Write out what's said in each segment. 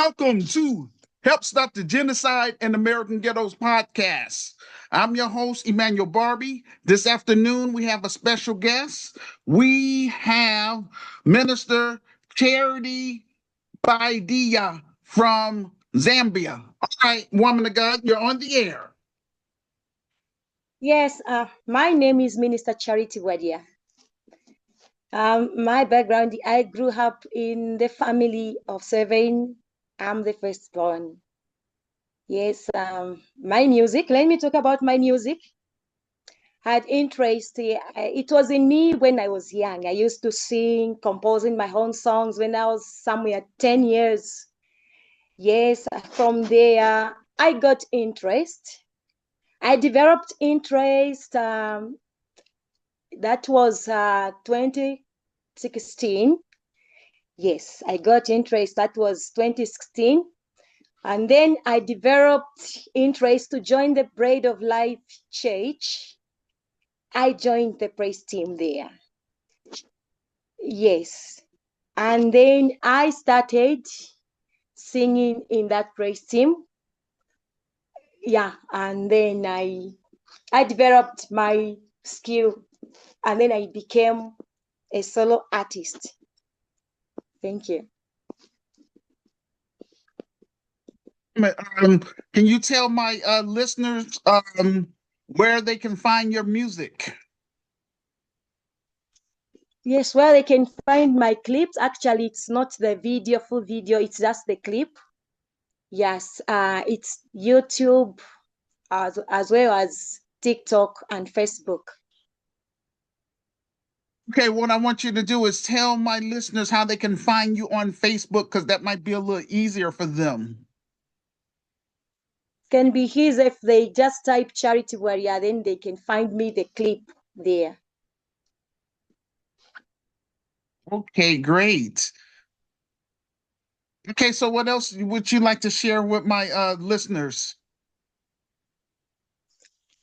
Welcome to Help Stop the Genocide in American Ghettos podcast. I'm your host, Emmanuel Barbie. This afternoon, we have a special guest. We have Minister Charity Baidia from Zambia. All right, woman of God, you're on the air. Yes, my name is Minister Charity Wadia. My background, I grew up in the family of 7. I'm the firstborn. Yes, my music, let me talk about my music. I had interest, it was in me when I was young. I used to sing, composing my own songs when I was somewhere 10 years. Yes, from there, I got interest. I developed interest. That was 2016. Yes, I got interest. That was 2016. And then I developed interest to join the Bread of Life Church. I joined the praise team there. Yes. And then I started singing in that praise team. Yeah. And then I developed my skill. And then I became a solo artist. Thank you. Can you tell my listeners where they can find your music? Yes, well, they can find my clips. Actually, it's not the video, full video, it's just the clip. Yes, it's YouTube as well as TikTok and Facebook. Okay, what I want you to do is tell my listeners how they can find you on Facebook, because that might be a little easier for them. Can be his if they just type Charity Warrior, then they can find me the clip there. Okay, great. Okay, so what else would you like to share with my listeners?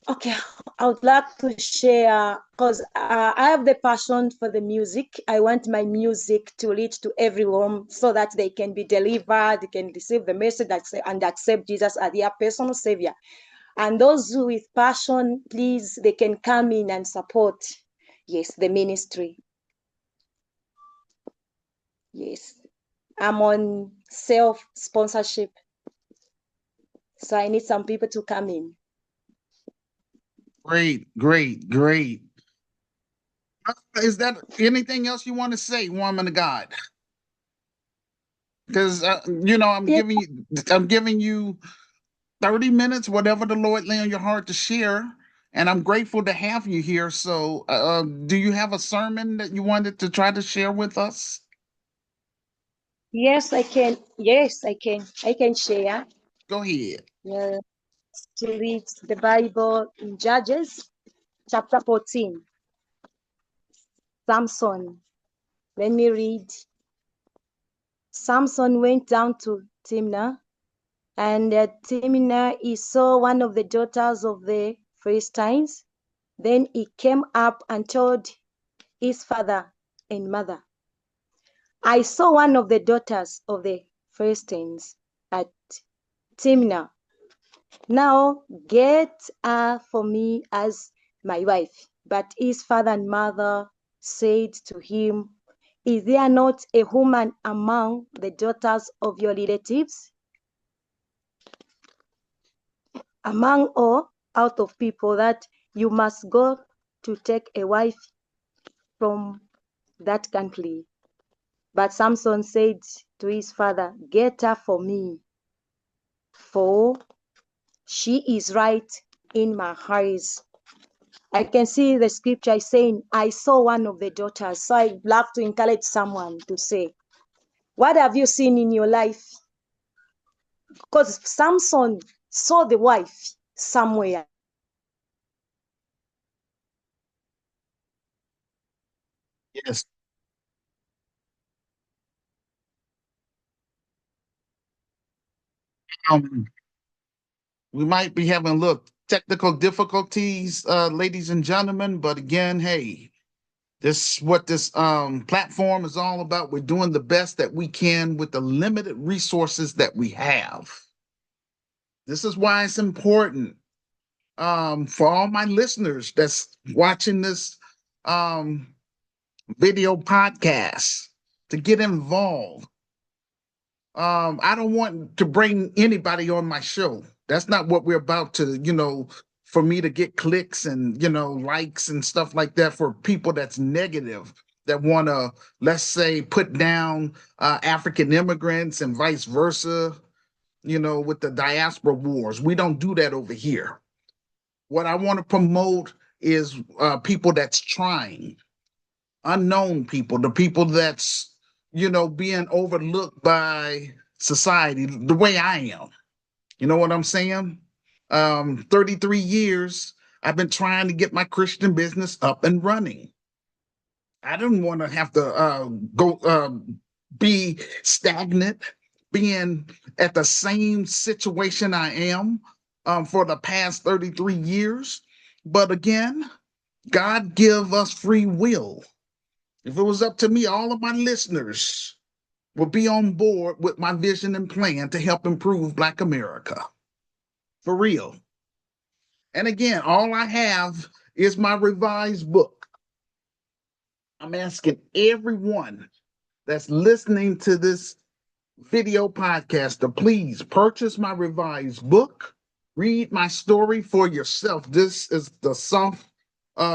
Okay, I would like to share because I have the passion for the music. I want my music to reach to everyone so that they can be delivered, they can receive the message and accept Jesus as their personal savior. And those who with passion, please, they can come in and support, yes, the ministry. Yes, I'm on self-sponsorship, so I need some people to come in. Great, great, great. Is that anything else you want to say, woman of God? Because I'm Yeah. giving you 30 minutes, whatever the Lord lay on your heart to share, and I'm grateful to have you here. So, do you have a sermon that you wanted to try to share with us? Yes, I can. Yes, I can. I can share. Go ahead. Yeah, to read the Bible in Judges chapter 14. Samson. Let me read. Samson went down to Timnah, and at Timnah he saw one of the daughters of the Philistines. Then he came up and told his father and mother, I saw one of the daughters of the Philistines at Timnah. Now get her for me as my wife. But his father and mother said to him, Is there not a woman among the daughters of your relatives? Among all out of people that you must go to take a wife from that country? But Samson said to his father, Get her for me, for she is right in my eyes. I can see the scripture saying, I saw one of the daughters. So I'd love to encourage someone to say, what have you seen in your life? Because Samson saw the wife somewhere. Yes. Um, we might be having a little technical difficulties, ladies and gentlemen, but again, hey, This what this platform is all about. We're doing the best that we can with the limited resources that we have. This is why it's important for all my listeners that's watching this um, video podcast to get involved. I don't want to bring anybody on my show. That's not what we're about to, for me to get clicks and, likes and stuff like that for people that's negative, that want to, let's say, put down African immigrants and vice versa, with the diaspora wars. We don't do that over here. What I want to promote is people that's trying, unknown people, the people that's, being overlooked by society the way I am. You know what I'm saying? 33 years, I've been trying to get my Christian business up and running. I didn't want to have to go be stagnant, being at the same situation I am for the past 33 years. But again, God give us free will. If it was up to me, all of my listeners will be on board with my vision and plan to help improve Black America. For real. And again, all I have is my revised book. I'm asking everyone that's listening to this video podcast to please purchase my revised book. Read my story for yourself. This is the soft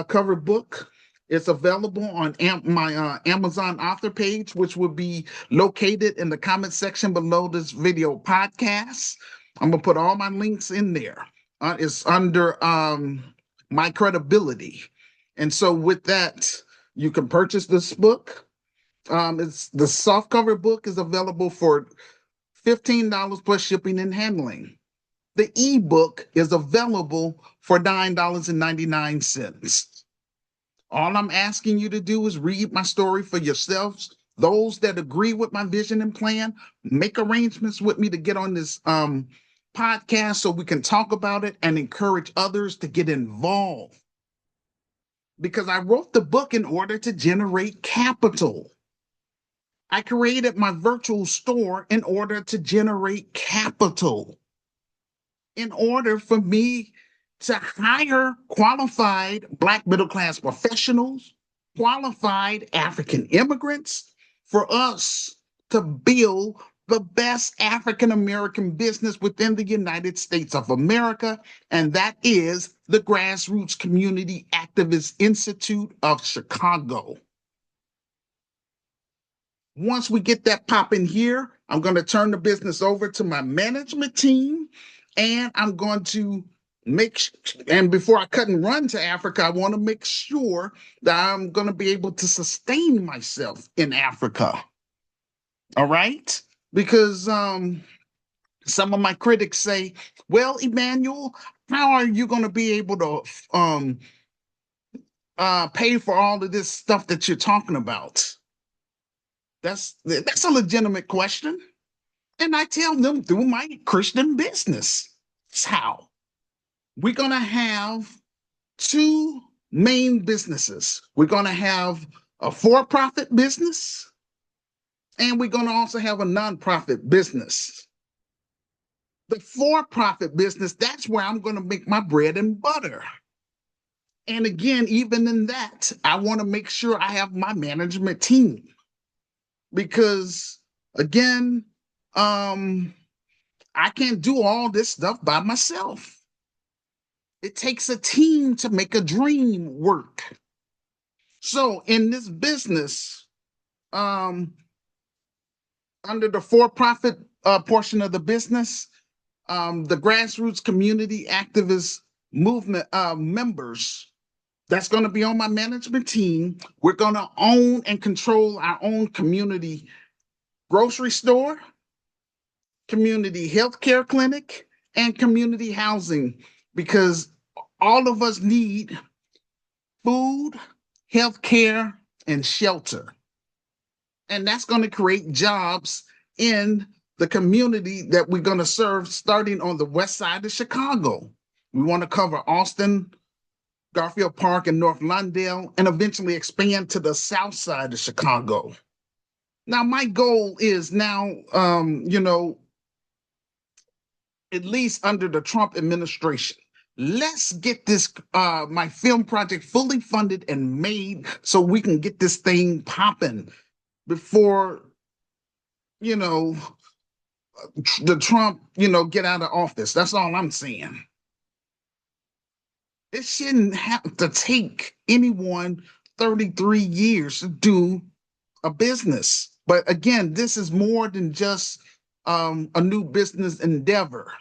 cover book. It's available on my Amazon author page, which will be located in the comment section below this video podcast. I'm going to put all my links in there. It's under my credibility. And so with that, you can purchase this book. It's the softcover book is available for $15 plus shipping and handling. The ebook is available for $9.99. All I'm asking you to do is read my story for yourselves. Those that agree with my vision and plan, make arrangements with me to get on this podcast so we can talk about it and encourage others to get involved. Because I wrote the book in order to generate capital. I created my virtual store in order to generate capital. In order for me to hire qualified Black middle-class professionals, qualified African immigrants, for us to build the best African-American business within the United States of America, and that is the Grassroots Community Activist Institute of Chicago. Once we get that popping here, I'm going to turn the business over to my management team, and I'm going to and before I cut and run to Africa, I want to make sure that I'm going to be able to sustain myself in Africa. All right? Because some of my critics say, well, Emmanuel, how are you going to be able to pay for all of this stuff that you're talking about? That's a legitimate question. And I tell them through my Christian business. That's how. We're going to have two main businesses. We're going to have a for-profit business, and we're going to also have a nonprofit business. The for-profit business, that's where I'm going to make my bread and butter. And again, even in that, I want to make sure I have my management team. Because again, I can't do all this stuff by myself. It takes a team to make a dream work. So in this business, under the for-profit portion of the business, the Grassroots Community Activist Movement members, that's going to be on my management team. We're going to own and control our own community grocery store, community healthcare clinic, and community housing, because all of us need food, healthcare, and shelter. And that's going to create jobs in the community that we're going to serve starting on the west side of Chicago. We want to cover Austin, Garfield Park in North Lawndale, and eventually expand to the south side of Chicago. Now, my goal is now, at least under the Trump administration, let's get this my film project fully funded and made so we can get this thing popping before the Trump get out of office. That's all I'm saying. It shouldn't have to take anyone 33 years to do a business. But again, this is more than just a new business endeavor.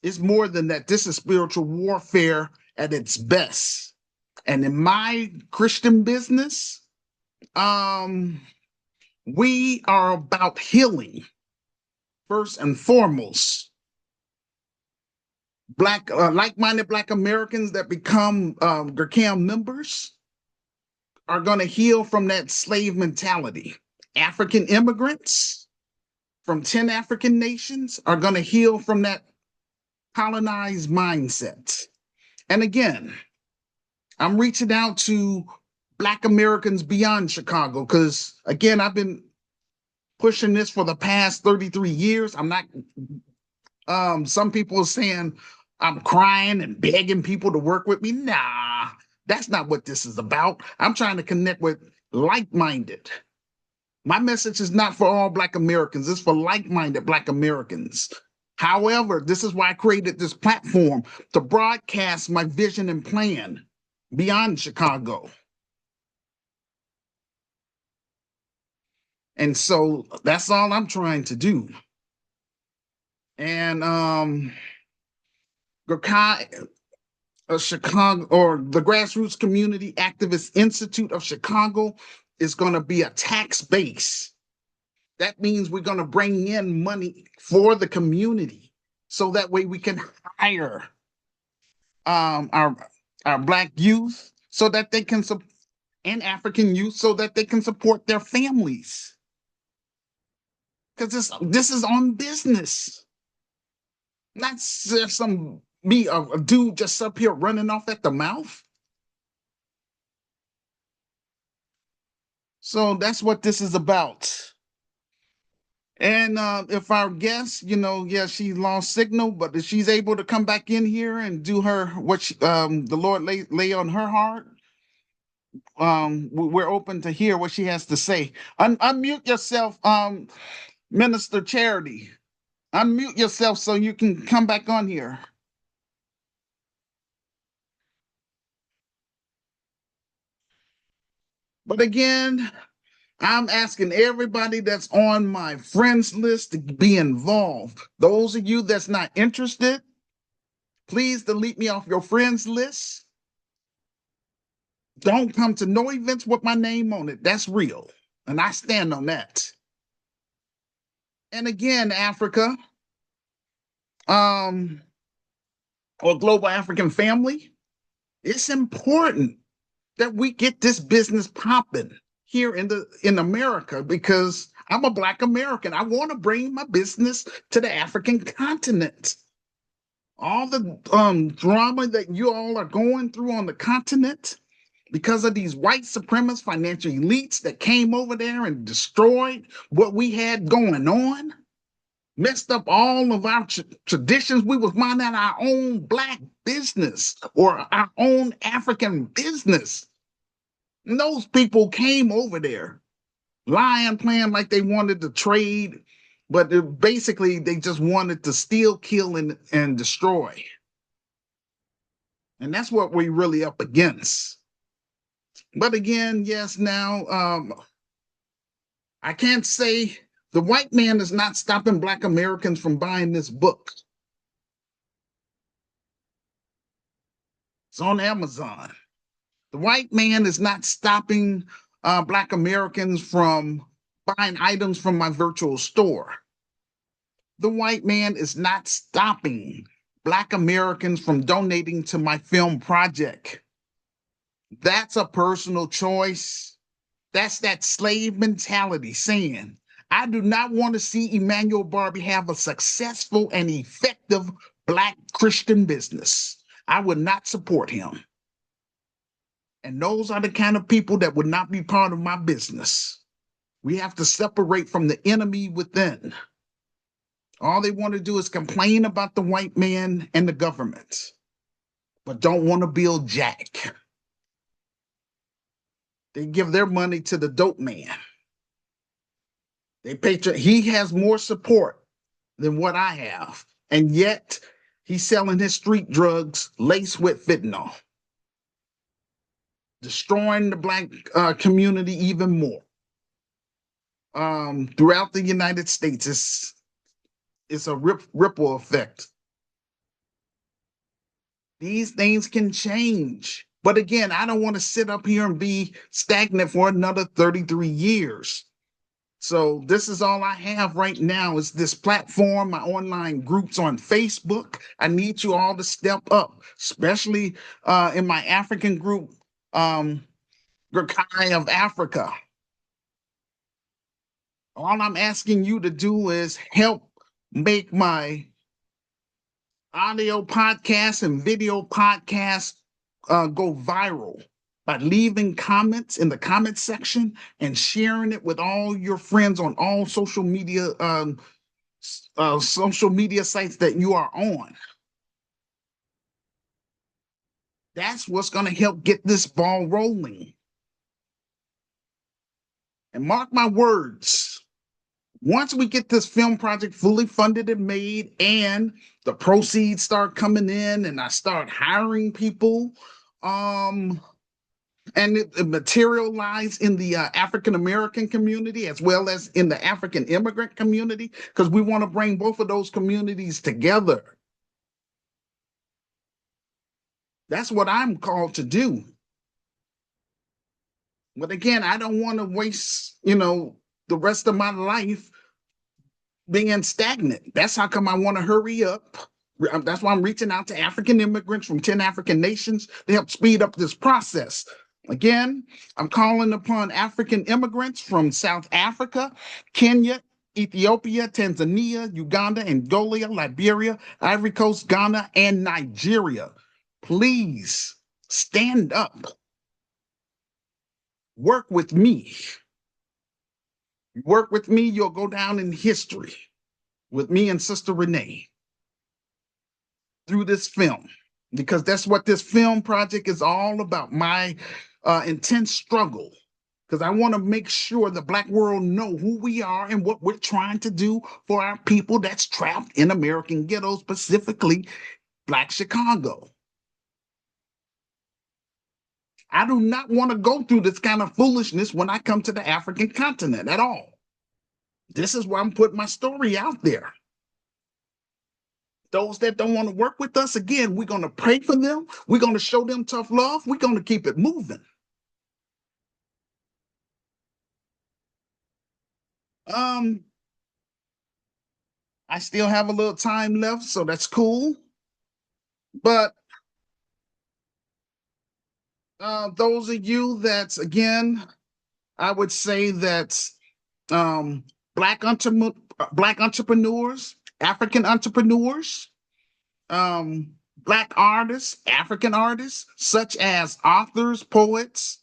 It's more than that. This is spiritual warfare at its best. And in my Christian business, we are about healing first and foremost. Like-minded Black Americans that become GERCAM members are going to heal from that slave mentality. African immigrants from 10 African nations are going to heal from that colonized mindset. And again, I'm reaching out to Black Americans beyond Chicago because, again, I've been pushing this for the past 33 years. I'm not, some people are saying I'm crying and begging people to work with me. Nah, that's not what this is about. I'm trying to connect with like-minded. My message is not for all Black Americans. It's for like-minded Black Americans. However, this is why I created this platform to broadcast my vision and plan beyond Chicago. And so that's all I'm trying to do. And Chicago, or the Grassroots Community Activist Institute of Chicago, is going to be a tax base. That means we're going to bring in money for the community, so that way we can hire our Black youth, so that they can and African youth, so that they can support their families. Because this is on business, not just a dude just up here running off at the mouth. So that's what this is about. And if our guest, she lost signal, but if she's able to come back in here and do what the Lord lay on her heart, we're open to hear what she has to say. Unmute yourself, Minister Charity. Unmute yourself so you can come back on here. But again, I'm asking everybody that's on my friends list to be involved. Those of you that's not interested, please delete me off your friends list. Don't come to no events with my name on it. That's real. And I stand on that. And again, Africa, or global African family, it's important that we get this business popping here in America, because I'm a Black American. I want to bring my business to the African continent. All the drama that you all are going through on the continent because of these white supremacist financial elites that came over there and destroyed what we had going on, messed up all of our traditions. We was minding our own Black business or our own African business. And those people came over there lying, playing like they wanted to trade, but basically they just wanted to steal, kill, and destroy. And that's what we're really up against. But again, yes, now, I can't say the white man is not stopping Black Americans from buying this book. It's on Amazon. The white man is not stopping Black Americans from buying items from my virtual store. The white man is not stopping Black Americans from donating to my film project. That's a personal choice. That's that slave mentality saying, I do not want to see Emmanuel Barbie have a successful and effective Black Christian business. I would not support him. And those are the kind of people that would not be part of my business. We have to separate from the enemy within. All they want to do is complain about the white man and the government, but don't want to build jack. They give their money to the dope man. He has more support than what I have, and yet he's selling his street drugs laced with fentanyl, destroying the black community even more. Throughout the United States, it's a ripple effect. These things can change. But again, I don't want to sit up here and be stagnant for another 33 years. So this is all I have right now is this platform, my online groups on Facebook. I need you all to step up, especially in my African group, Gurkai of Africa. All I'm asking you to do is help make my audio podcast and video podcast go viral by leaving comments in the comment section and sharing it with all your friends on all social media sites that you are on. That's what's going to help get this ball rolling. And mark my words, once we get this film project fully funded and made and the proceeds start coming in and I start hiring people, and it materialize in the African American community as well as in the African immigrant community, because we want to bring both of those communities together. That's what I'm called to do. But again, I don't want to waste, the rest of my life being stagnant. That's how come I want to hurry up. That's why I'm reaching out to African immigrants from 10 African nations to help speed up this process. Again, I'm calling upon African immigrants from South Africa, Kenya, Ethiopia, Tanzania, Uganda, Angola, Liberia, Ivory Coast, Ghana, and Nigeria. Please stand up. Work with me. Work with me, you'll go down in history with me and Sister Renee through this film, because that's what this film project is all about, my intense struggle, because I want to make sure the Black world know who we are and what we're trying to do for our people that's trapped in American ghettos, specifically Black Chicago. I do not want to go through this kind of foolishness when I come to the African continent at all. This is why I'm putting my story out there. Those that don't want to work with us, again, we're going to pray for them. We're going to show them tough love. We're going to keep it moving. I still have a little time left, so that's cool. But those of you that's, again, I would say that Black entrepreneurs, African entrepreneurs, Black artists, African artists, such as authors, poets,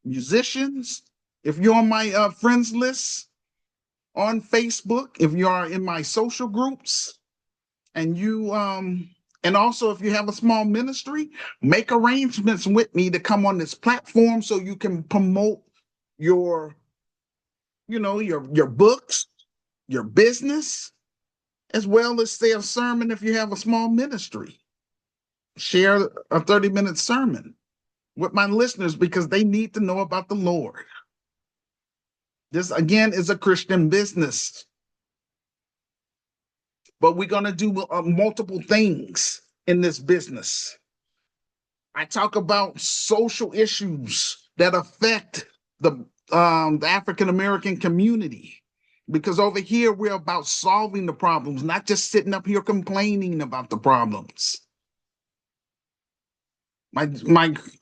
musicians. If you're on my friends list on Facebook, if you are in my social groups, and you and also if you have a small ministry, make arrangements with me to come on this platform so you can promote your your books, your business, as well as say a sermon if you have a small ministry. Share a 30-minute sermon with my listeners because they need to know about the Lord. This, again, is a Christian business. But we're going to do multiple things in this business. I talk about social issues that affect the African American community, because over here we're about solving the problems, not just sitting up here complaining about the problems. My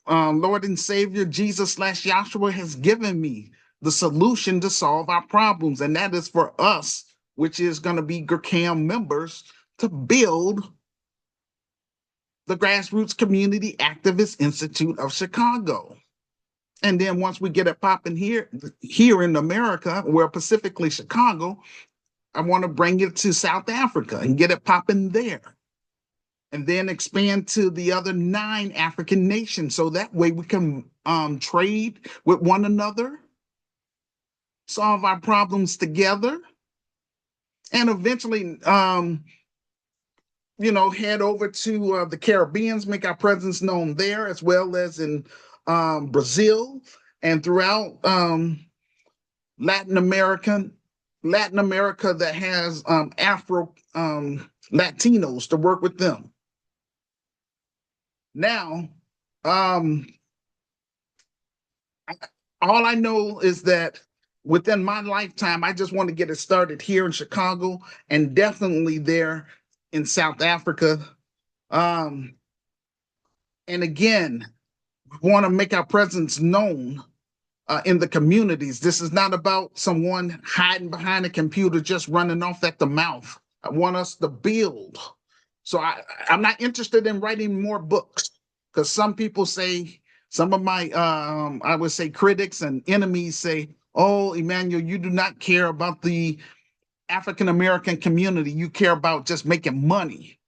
Lord and Savior Jesus / Yahshua has given me the solution to solve our problems, and that is for us, which is going to be GERCAM members, to build the Grassroots Community Activist Institute of Chicago. And then once we get it popping here in America, where specifically Chicago, I want to bring it to South Africa and get it popping there. And then expand to the other 9 African nations. So that way we can trade with one another, solve our problems together, and eventually head over to the Caribbeans, make our presence known there, as well as in Brazil and throughout Latin America that has Afro Latinos, to work with them. Now, all I know is that within my lifetime, I just want to get it started here in Chicago and definitely there in South Africa. And again, we want to make our presence known in the communities. This is not about someone hiding behind a computer just running off at the mouth. I want us to build. So I'm not interested in writing more books, because some people say, some of my, I would say, critics and enemies say, oh, Emmanuel, you do not care about the African-American community. You care about just making money.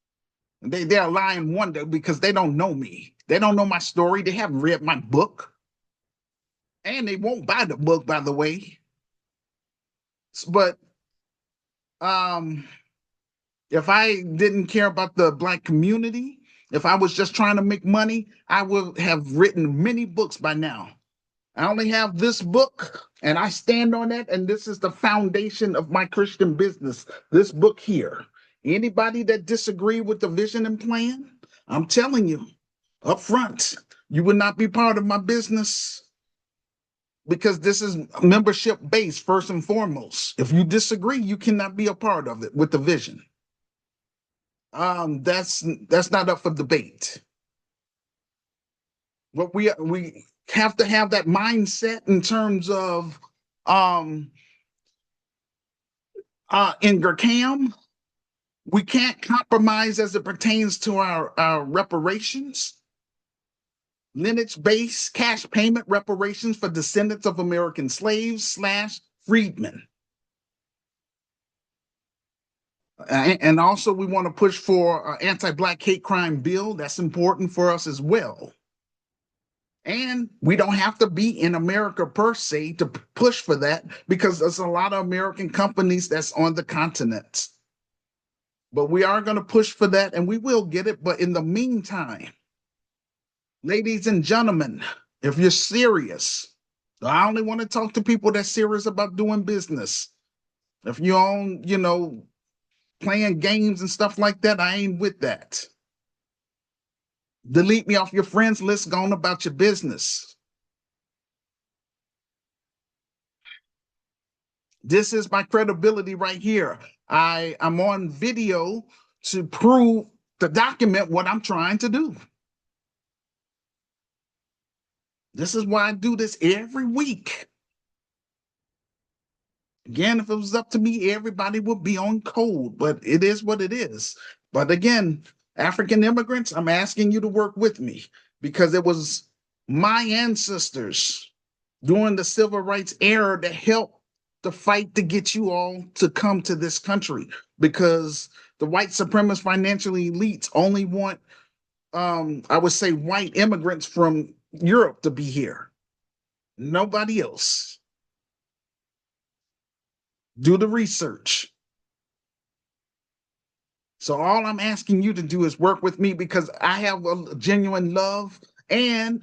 They're lying wonder, because they don't know me. They don't know my story. They haven't read my book. And they won't buy the book, by the way. But if I didn't care about the Black community, if I was just trying to make money, I would have written many books by now. I only have this book, and I stand on that, and this is the foundation of my Christian business, this book here. Anybody that disagree with the vision and plan, I'm telling you up front, you will not be part of my business, because this is membership based first and foremost. If you disagree, you cannot be a part of it with the vision. That's not up for debate. But we have to have that mindset in terms of in GERCAM, we can't compromise as it pertains to our reparations. Lineage-based cash payment reparations for descendants of American slaves / freedmen. And also we want to push for an anti-Black hate crime bill. That's important for us as well. And we don't have to be in America per se to push for that, because there's a lot of American companies that's on the continent. But we are going to push for that, and we will get it. But in the meantime, ladies and gentlemen, if you're serious, I only want to talk to people that's serious about doing business. If you own, playing games and stuff like that, I ain't with that. Delete me off your friends list, go on about your business. This is my credibility right here. I'm on video to prove, to document what I'm trying to do. This is why I do this every week. Again, if it was up to me, everybody would be on code, but it is what it is. But again, African immigrants, I'm asking you to work with me, because it was my ancestors during the civil rights era that helped the fight to get you all to come to this country, because the white supremacist financial elites only want, I would say, white immigrants from Europe to be here. Nobody else. Do the research. So all I'm asking you to do is work with me, because I have a genuine love and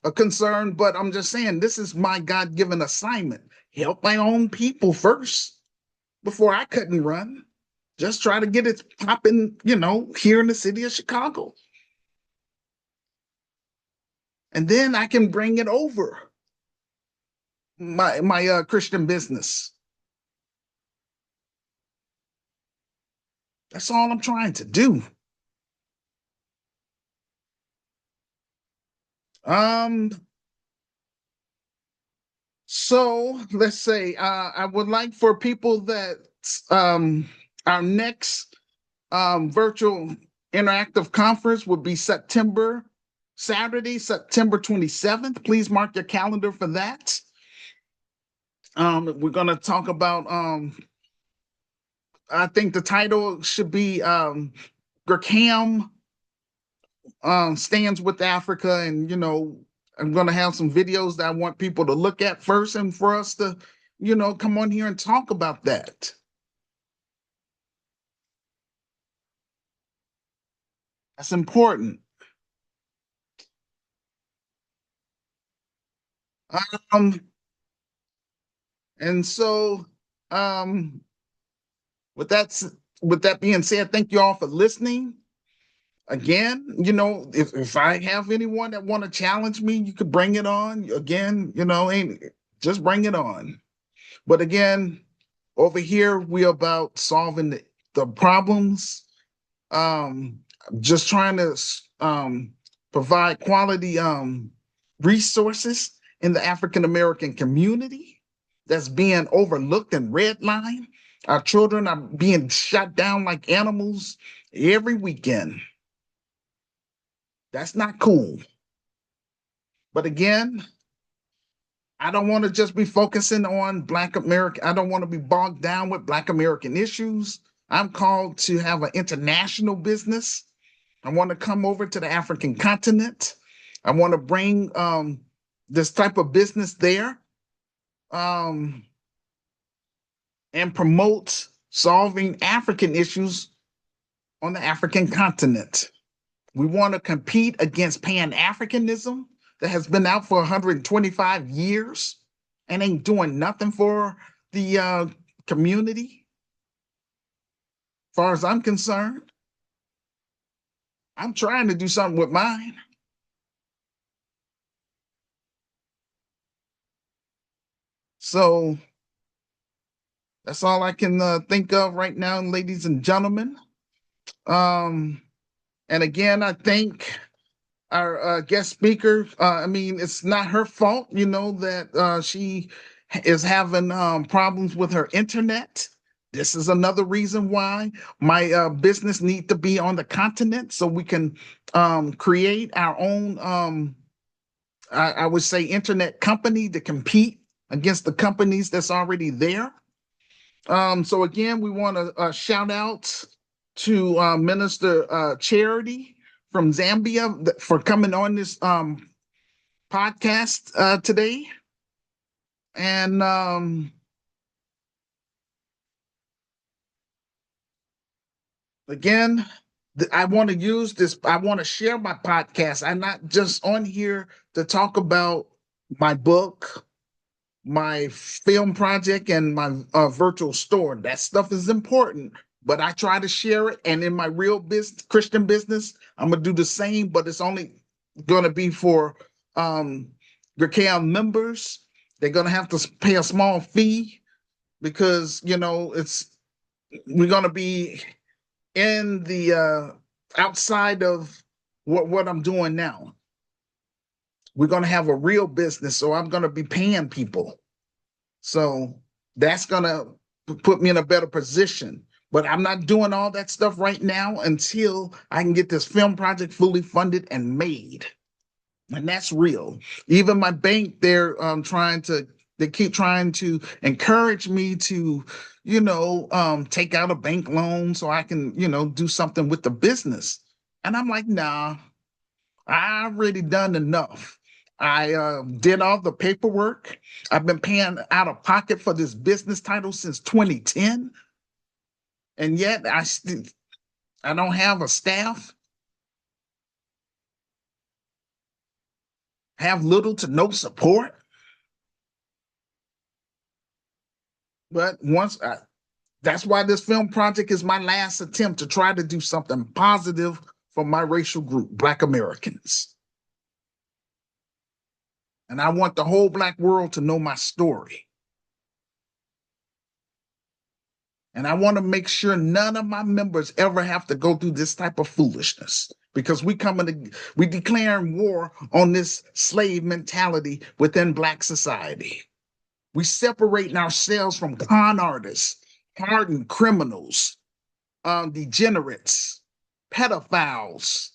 a concern, but I'm just saying, this is my God-given assignment. Help my own people first before I cut and run. Just try to get it popping, here in the city of Chicago. And then I can bring it over my Christian business. That's all I'm trying to do. So let's say I would like for people that our next virtual interactive conference would be September Saturday, September 27th. Please mark your calendar for that. We're going to talk about, I think the title should be Graham stands with Africa. And, I'm going to have some videos that I want people to look at first and for us to, come on here and talk about that. That's important. Um, and so, um, with that, with that being said, thank you all for listening. Again, if I have anyone that want to challenge me, you could bring it on. Again, ain't just bring it on. But again, over here we about solving the problems. Um, just trying to provide quality resources in the African American community that's being overlooked and redlined. Our children are being shot down like animals every weekend. That's not cool. But again, I don't want to just be focusing on Black America. I don't want to be bogged down with Black American issues. I'm called to have an international business. I want to come over to the African continent. I want to bring this type of business there um, and promote solving African issues on the African continent. We want to compete against Pan-Africanism that has been out for 125 years and ain't doing nothing for the community. As far as I'm concerned, I'm trying to do something with mine. So that's all I can think of right now, ladies and gentlemen. And again, I thank our guest speaker. I mean, it's not her fault, that she is having problems with her internet. This is another reason why my business needs to be on the continent so we can create our own, I would say, internet company to compete against the companies that's already there. So again, we want to shout out to Minister Charity from Zambia for coming on this podcast today. And again, I want to use this. I want to share my podcast. I'm not just on here to talk about my book, my film project, and my virtual store. That stuff is important, but I try to share it. And in my real business, Christian business, I'm gonna do the same, but it's only gonna be for Gurkea members. They're gonna have to pay a small fee because it's we're gonna be in the outside of what I'm doing now. We're gonna have a real business, so I'm gonna be paying people. So that's going to put me in a better position. But I'm not doing all that stuff right now until I can get this film project fully funded and made. And that's real. Even my bank, they keep trying to encourage me to, take out a bank loan so I can, do something with the business. And I'm like, nah, I already done enough. I did all the paperwork. I've been paying out of pocket for this business title since 2010, and yet I don't have a staff. Have little to no support. But that's why this film project is my last attempt to try to do something positive for my racial group, Black Americans. And I want the whole Black world to know my story. And I want to make sure none of my members ever have to go through this type of foolishness because we declaring war on this slave mentality within Black society. We separating ourselves from con artists, hardened criminals, degenerates, pedophiles,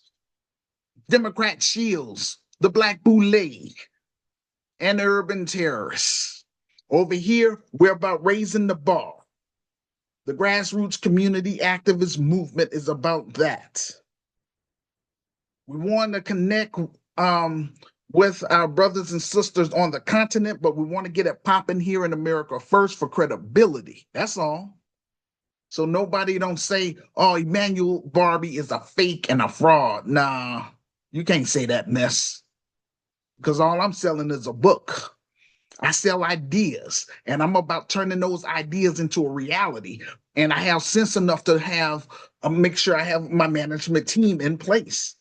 Democrat Shields, the Black Bwalys, and the urban terrorists. Over here, we're about raising the bar. The grassroots community activist movement is about that. We want to connect with our brothers and sisters on the continent, but we want to get it popping here in America first for credibility. That's all. So nobody don't say, oh, Emmanuel Barbie is a fake and a fraud. Nah, you can't say that mess. Because all I'm selling is a book. I sell ideas, and I'm about turning those ideas into a reality. And I have sense enough to have make sure I have my management team in place.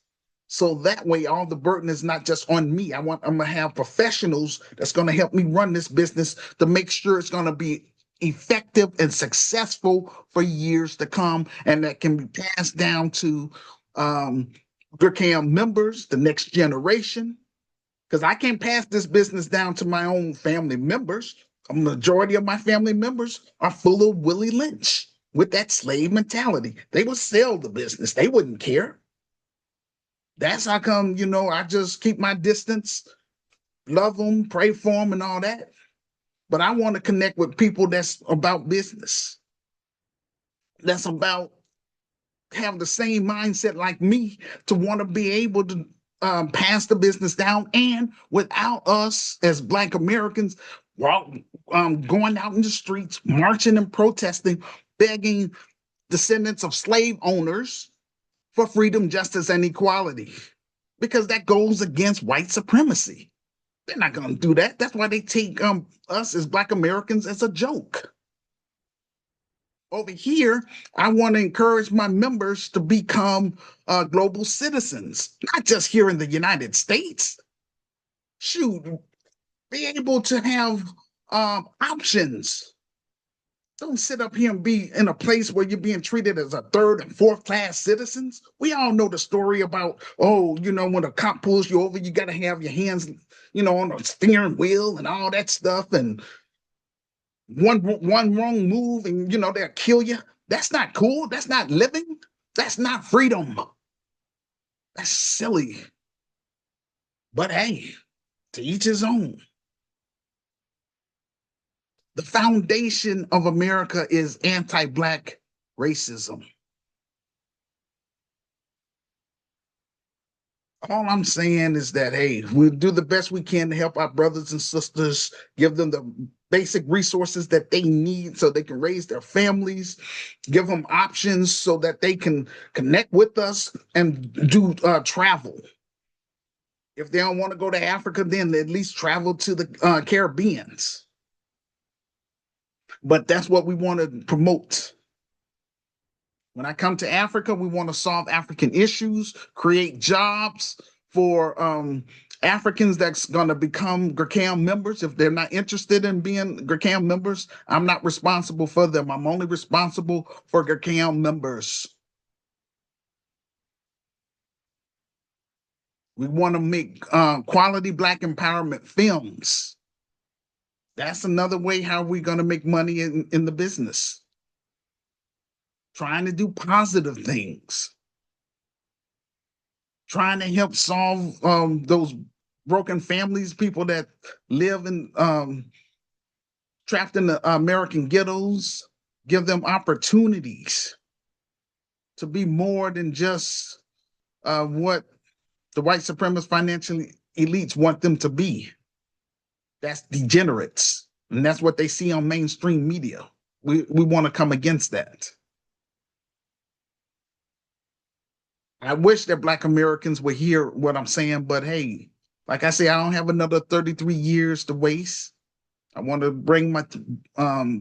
So that way, all the burden is not just on me. I'm gonna have professionals that's gonna help me run this business to make sure it's gonna be effective and successful for years to come, and that can be passed down to GRCAM members, the next generation, because I can't pass this business down to my own family members. A majority of my family members are full of Willie Lynch with that slave mentality. They would sell the business. They wouldn't care. That's how come, I just keep my distance, love them, pray for them and all that. But I want to connect with people that's about business, that's about have the same mindset like me to want to be able to pass the business down. And without us as Black Americans going out in the streets, marching and protesting, begging descendants of slave owners for freedom, justice, and equality, because that goes against white supremacy. They're not going to do that. That's why they take us as Black Americans as a joke. Over here, I want to encourage my members to become global citizens, not just here in the United States. Shoot, be able to have options. Don't sit up here and be in a place where you're being treated as a third and fourth class citizens. We all know the story about, when a cop pulls you over, you got to have your hands, on the steering wheel and all that stuff. And one wrong move and, they'll kill you. That's not cool. That's not living. That's not freedom. That's silly. But hey, to each his own. The foundation of America is anti-Black racism. All I'm saying is that, hey, we'll do the best we can to help our brothers and sisters, give them the basic resources that they need so they can raise their families, give them options so that they can connect with us and do travel. If they don't want to go to Africa, then they at least travel to the Caribbeans. But that's what we want to promote. When I come to Africa, we want to solve African issues, create jobs for Africans that's going to become GRCAM members. If they're not interested in being GRCAM members, I'm not responsible for them. I'm only responsible for GRCAM members. We want to make quality Black empowerment films. That's another way how we're going to make money in the business. Trying to do positive things. Trying to help solve those broken families, people that live in trapped in the American ghettos, give them opportunities to be more than just what the white supremacist financial elites want them to be. That's degenerates. And that's what they see on mainstream media. We want to come against that. I wish that Black Americans would hear what I'm saying, but hey, like I say, I don't have another 33 years to waste. I want to bring my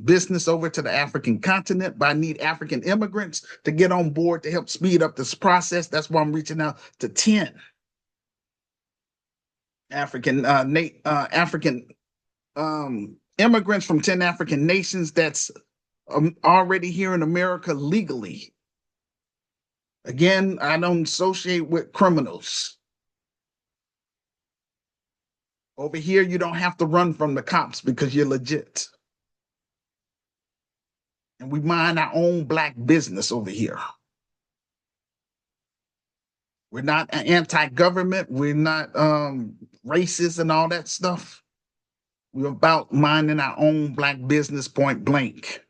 business over to the African continent, but I need African immigrants to get on board to help speed up this process. That's why I'm reaching out to 10 African immigrants from 10 African nations that's already here in America legally. Again, I don't associate with criminals. Over here, you don't have to run from the cops because you're legit. And we mind our own Black business over here. We're not anti-government. We're not racist and all that stuff. We're about minding our own black business point blank.